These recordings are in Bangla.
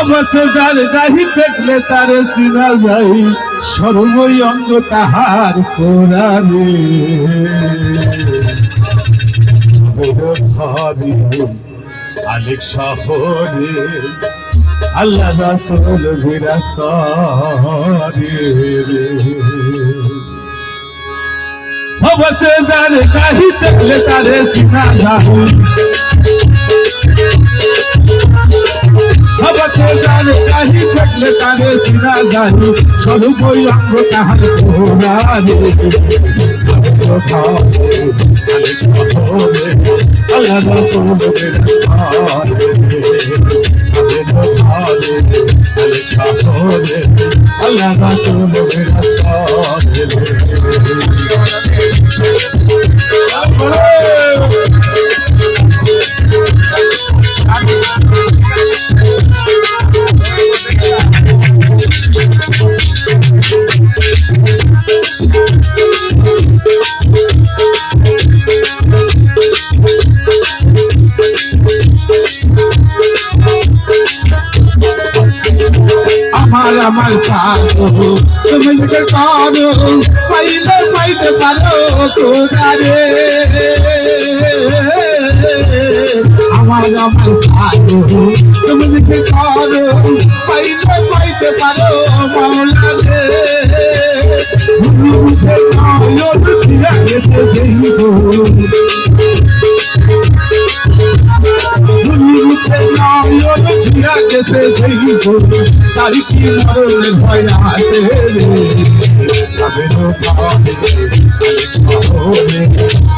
অবশ্য যার গাহি দেখলে তারে চিনা যাই সর্বই অঙ্গ তাহার কোরআনে আলেক শহরে আল্লাহ রাসূল বিরাস্তরে অবশ্য যার গাহি দেখলে তারে চিনা যাই গাহি দেখলে তারে চিনা যাই সর্বই অঙ্গ তাহার কোরআনে আল্লাহ রাসূল আল্লাহ রাসূল আমার সাথে তুমি যে করো পাইলে পাইতে পারো তোরে আমার সাথে তুমি যে করো পাইলে পাইতে পারো মাওলা রে মুখে নাও দিয়া গেছে দেইবো গেছে তারি কি মরণে ভয় আছে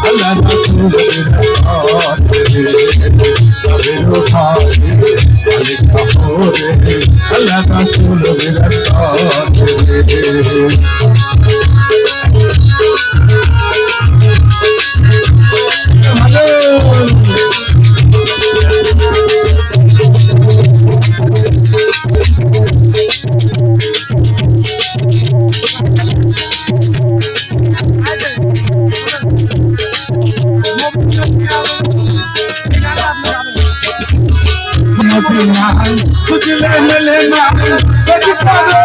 আল্লাহ খুঁজলে মেলে না যদি পারো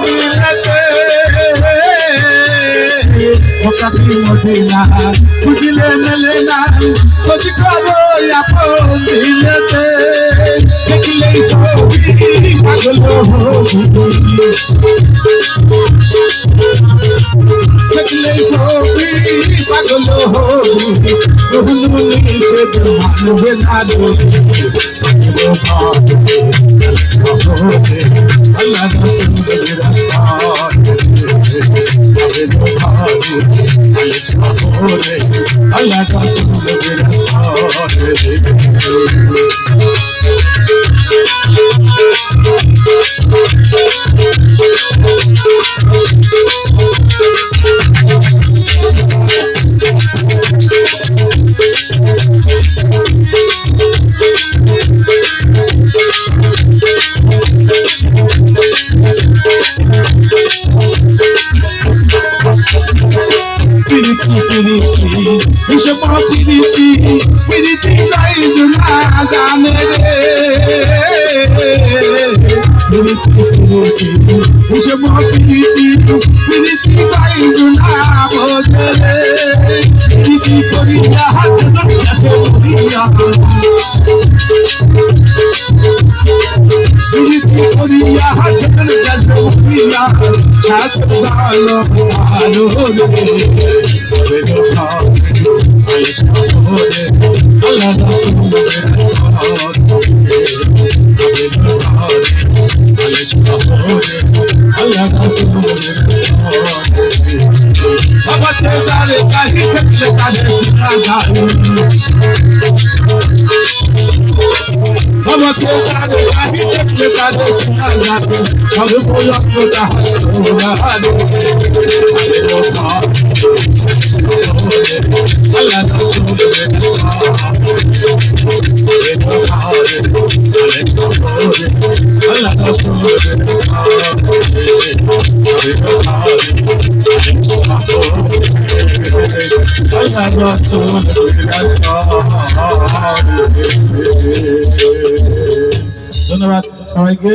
মিলতে কবি মদিনা খুঁজলে মেলে না যদি পারো মিলতে দেখলেই সবই পাগল দেখলেই সবই পাগল মানবে না আল্লাহ প্রীতি নাই জুনা জানে রে প্রীতি নাই জুনা বোঝে রে প্রীতি করিয়া হাত করিয়া প্রীতি করিয়া হাত করিয়া সাত ভালো ভালো ধন্যবাদ। সবাইকে